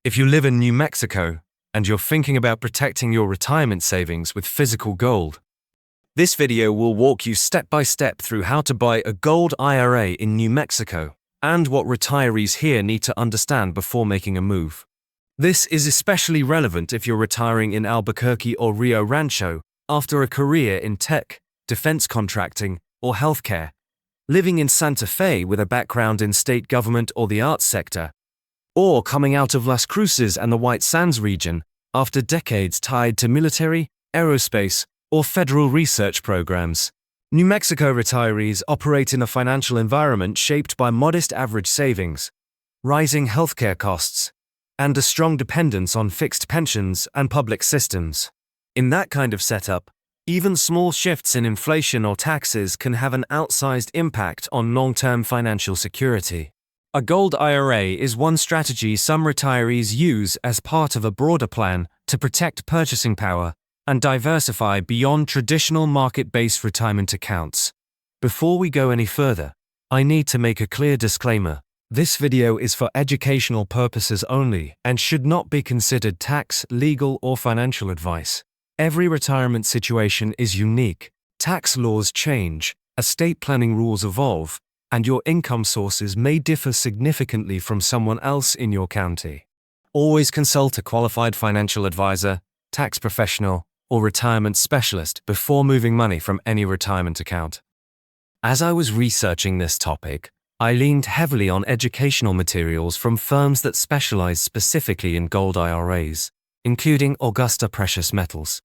If you live in New Mexico and you're thinking about protecting your retirement savings with physical gold, this video will walk you step by step through how to buy a gold IRA in New Mexico and what retirees here need to understand before making a move. This is especially relevant if you're retiring in Albuquerque or Rio Rancho after a career in tech, defense contracting, or healthcare, living in Santa Fe with a background in state government or the arts sector, or coming out of Las Cruces and the White Sands region after decades tied to military, aerospace, or federal research programs. New Mexico retirees operate in a financial environment shaped by modest average savings, rising healthcare costs, and a strong dependence on fixed pensions and public systems. In that kind of setup, even small shifts in inflation or taxes can have an outsized impact on long-term financial security. A gold IRA is one strategy some retirees use as part of a broader plan to protect purchasing power and diversify beyond traditional market-based retirement accounts. Before we go any further, I need to make a clear disclaimer. This video is for educational purposes only and should not be considered tax, legal, or financial advice. Every retirement situation is unique. Tax laws change, estate planning rules evolve, and your income sources may differ significantly from someone else in your county. Always consult a qualified financial advisor, tax professional, or retirement specialist before moving money from any retirement account. As I was researching this topic, I leaned heavily on educational materials from firms that specialize specifically in gold IRAs, including Augusta Precious Metals.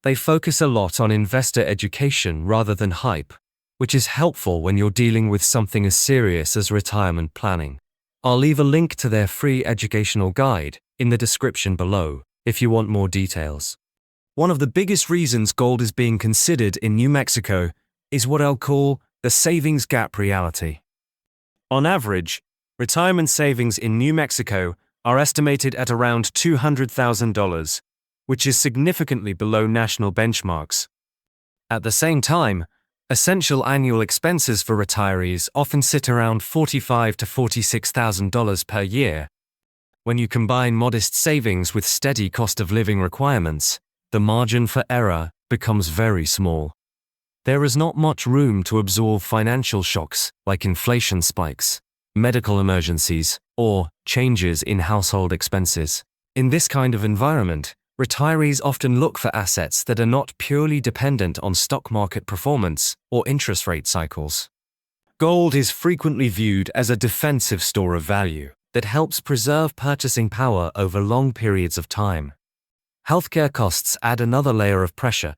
They focus a lot on investor education rather than hype, which is helpful when you're dealing with something as serious as retirement planning. I'll leave a link to their free educational guide in the description below if you want more details. One of the biggest reasons gold is being considered in New Mexico is what I'll call the savings gap reality. On average, retirement savings in New Mexico are estimated at around $200,000, which is significantly below national benchmarks. At the same time, essential annual expenses for retirees often sit around $45,000 to $46,000 per year. When you combine modest savings with steady cost of living requirements, the margin for error becomes very small. There is not much room to absorb financial shocks like inflation spikes, medical emergencies, or changes in household expenses. In this kind of environment, retirees often look for assets that are not purely dependent on stock market performance or interest rate cycles. Gold is frequently viewed as a defensive store of value that helps preserve purchasing power over long periods of time. Healthcare costs add another layer of pressure.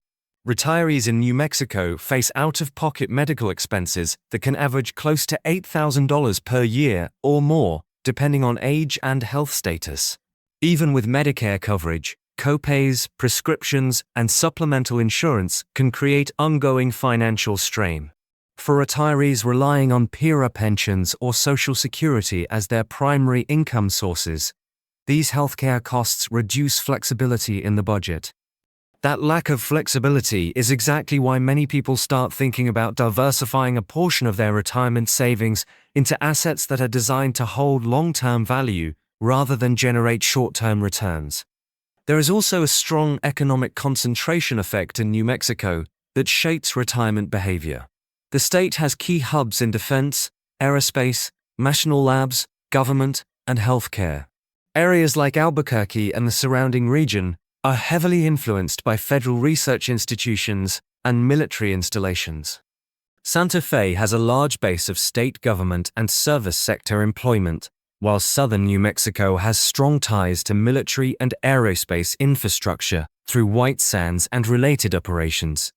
Retirees in New Mexico face out-of-pocket medical expenses that can average close to $8,000 per year or more, depending on age and health status. Even with Medicare coverage, co-pays, prescriptions, and supplemental insurance can create ongoing financial strain. For retirees relying on PERA pensions or Social Security as their primary income sources, these healthcare costs reduce flexibility in the budget. That lack of flexibility is exactly why many people start thinking about diversifying a portion of their retirement savings into assets that are designed to hold long-term value rather than generate short-term returns. There is also a strong economic concentration effect in New Mexico that shapes retirement behavior. The state has key hubs in defense, aerospace, national labs, government, and healthcare. Areas like Albuquerque and the surrounding region are heavily influenced by federal research institutions and military installations. Santa Fe has a large base of state government and service sector employment, while southern New Mexico has strong ties to military and aerospace infrastructure through White Sands and related operations.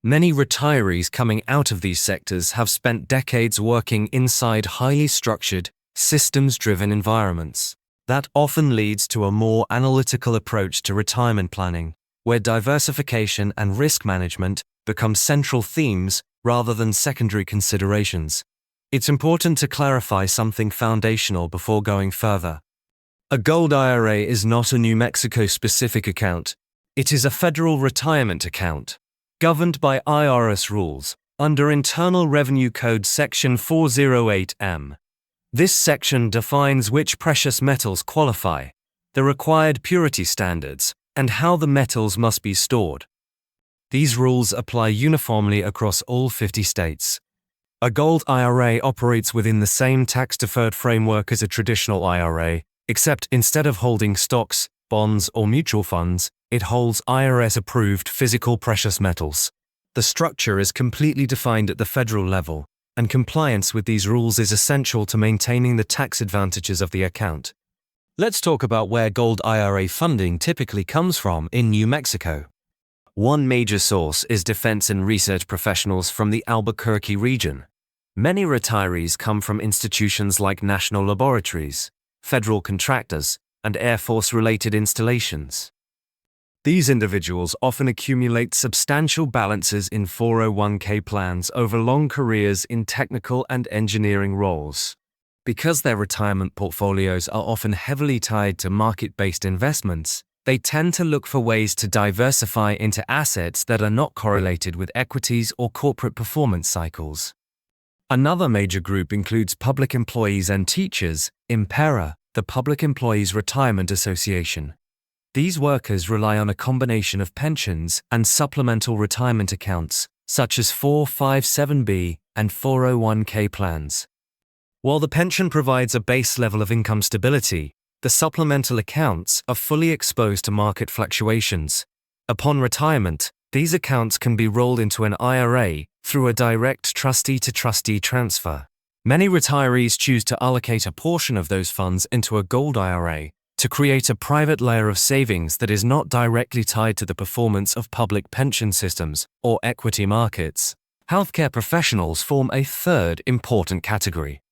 Many retirees coming out of these sectors have spent decades working inside highly structured, systems-driven environments. That often leads to a more analytical approach to retirement planning, where diversification and risk management become central themes rather than secondary considerations. It's important to clarify something foundational before going further. A gold IRA is not a New Mexico-specific account. It is a federal retirement account, governed by IRS rules, under Internal Revenue Code Section 408M. This section defines which precious metals qualify the required purity standards, and how the metals must be stored. These rules apply uniformly across all 50 states. A gold IRA operates within the same tax-deferred framework as a traditional IRA, except instead of holding stocks, bonds, or mutual funds, it holds IRS-approved physical precious metals. The structure is completely defined at the federal level, and compliance with these rules is essential to maintaining the tax advantages of the account. Let's talk about where gold IRA funding typically comes from in New Mexico. One major source is defense and research professionals from the Albuquerque region. Many retirees come from institutions like national laboratories, federal contractors, and Air Force-related installations. These individuals often accumulate substantial balances in 401k plans over long careers in technical and engineering roles. Because their retirement portfolios are often heavily tied to market-based investments, they tend to look for ways to diversify into assets that are not correlated with equities or corporate performance cycles. Another major group includes public employees and teachers, IMPERA, the Public Employees Retirement Association. These workers rely on a combination of pensions and supplemental retirement accounts, such as 457B and 401k plans. While the pension provides a base level of income stability, the supplemental accounts are fully exposed to market fluctuations. Upon retirement, these accounts can be rolled into an IRA through a direct trustee-to-trustee transfer. Many retirees choose to allocate a portion of those funds into a gold IRA to create a private layer of savings that is not directly tied to the performance of public pension systems or equity markets. Healthcare professionals form a third important category.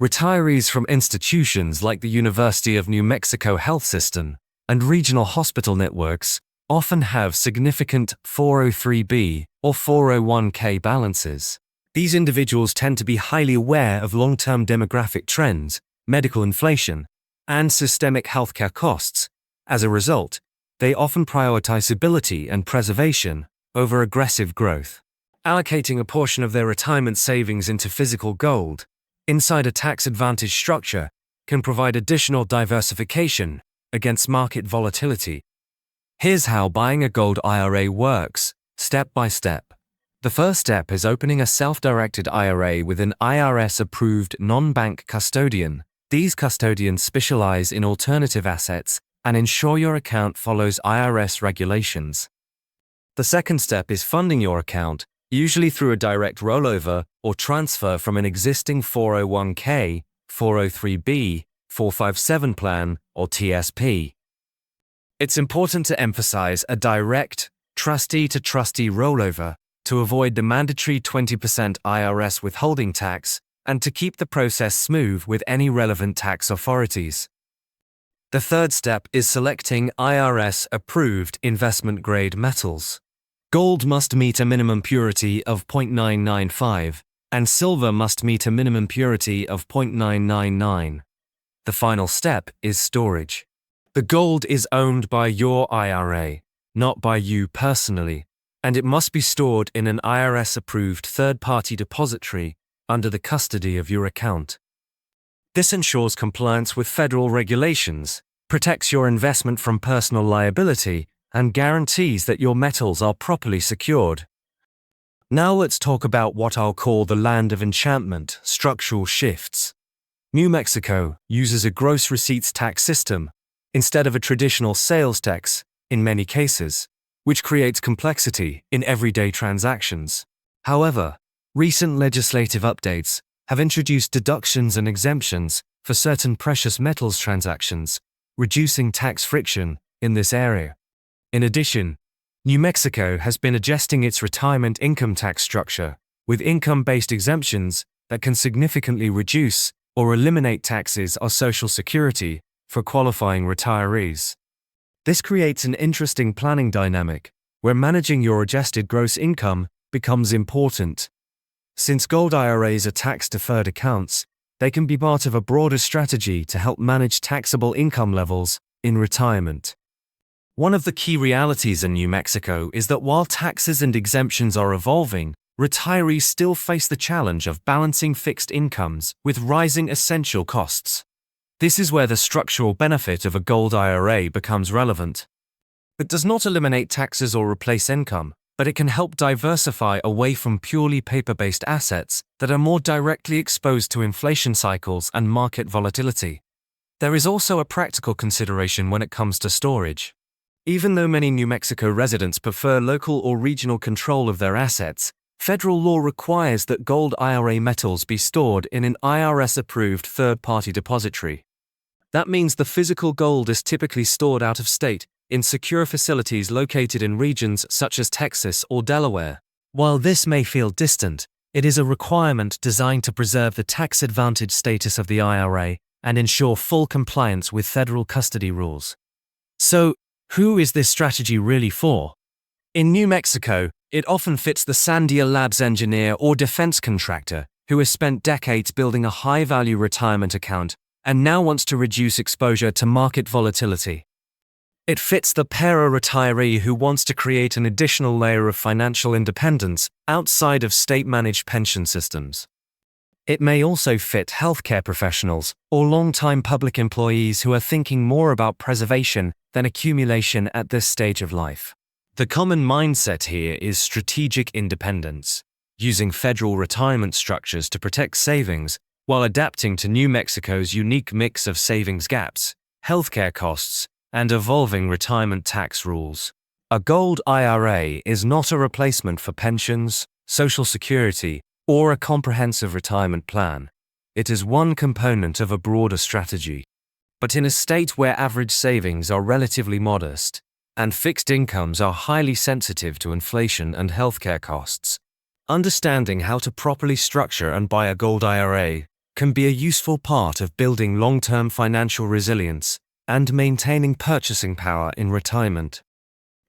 Retirees from institutions like the University of New Mexico Health System and regional hospital networks often have significant 403b or 401k balances. These individuals tend to be highly aware of long-term demographic trends, medical inflation, and systemic healthcare costs. As a result, they often prioritize stability and preservation over aggressive growth. Allocating a portion of their retirement savings into physical gold inside a tax-advantaged structure can provide additional diversification against market volatility. Here's how buying a gold IRA works, step by step. The first step is opening a self-directed IRA with an IRS-approved non-bank custodian. These custodians specialize in alternative assets and ensure your account follows IRS regulations. The second step is funding your account, usually through a direct rollover or transfer from an existing 401k, 403b, 457 plan, or TSP. It's important to emphasize a direct, trustee-to-trustee rollover to avoid the mandatory 20% IRS withholding tax and to keep the process smooth with any relevant tax authorities. The third step is selecting IRS-approved investment-grade metals. Gold must meet a minimum purity of 0.995, and silver must meet a minimum purity of 0.999. The final step is storage. The gold is owned by your IRA, not by you personally, and it must be stored in an IRS-approved third-party depository under the custody of your account. This ensures compliance with federal regulations, protects your investment from personal liability, and guarantees that your metals are properly secured. Now let's talk about what I'll call the land of enchantment, structural shifts. New Mexico uses a gross receipts tax system instead of a traditional sales tax in many cases, which creates complexity in everyday transactions. However, recent legislative updates have introduced deductions and exemptions for certain precious metals transactions, reducing tax friction in this area. In addition, New Mexico has been adjusting its retirement income tax structure with income-based exemptions that can significantly reduce or eliminate taxes on Social Security for qualifying retirees. This creates an interesting planning dynamic where managing your adjusted gross income becomes important. Since gold IRAs are tax-deferred accounts, they can be part of a broader strategy to help manage taxable income levels in retirement. One of the key realities in New Mexico is that while taxes and exemptions are evolving, retirees still face the challenge of balancing fixed incomes with rising essential costs. This is where the structural benefit of a gold IRA becomes relevant. It does not eliminate taxes or replace income, but it can help diversify away from purely paper-based assets that are more directly exposed to inflation cycles and market volatility. There is also a practical consideration when it comes to storage. Even though many New Mexico residents prefer local or regional control of their assets, federal law requires that gold IRA metals be stored in an IRS-approved third-party depository. That means the physical gold is typically stored out of state, in secure facilities located in regions such as Texas or Delaware. While this may feel distant, it is a requirement designed to preserve the tax-advantaged status of the IRA and ensure full compliance with federal custody rules. So, who is this strategy really for? In New Mexico, it often fits the Sandia Labs engineer or defense contractor who has spent decades building a high-value retirement account and now wants to reduce exposure to market volatility. It fits the para-retiree who wants to create an additional layer of financial independence outside of state-managed pension systems. It may also fit healthcare professionals or long-time public employees who are thinking more about preservation than accumulation at this stage of life. The common mindset here is strategic independence, using federal retirement structures to protect savings while adapting to New Mexico's unique mix of savings gaps, healthcare costs, and evolving retirement tax rules. A gold IRA is not a replacement for pensions, Social Security, or a comprehensive retirement plan. It is one component of a broader strategy. But in a state where average savings are relatively modest, and fixed incomes are highly sensitive to inflation and healthcare costs, understanding how to properly structure and buy a gold IRA can be a useful part of building long-term financial resilience and maintaining purchasing power in retirement.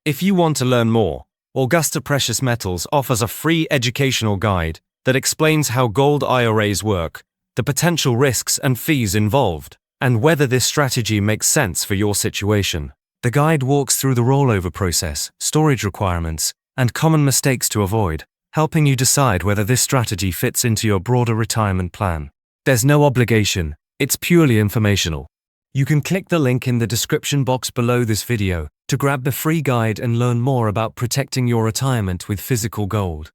If you want to learn more, Augusta Precious Metals offers a free educational guide that explains how gold IRAs work, the potential risks and fees involved, and whether this strategy makes sense for your situation. The guide walks through the rollover process, storage requirements, and common mistakes to avoid, helping you decide whether this strategy fits into your broader retirement plan. There's no obligation, it's purely informational. You can click the link in the description box below this video to grab the free guide and learn more about protecting your retirement with physical gold.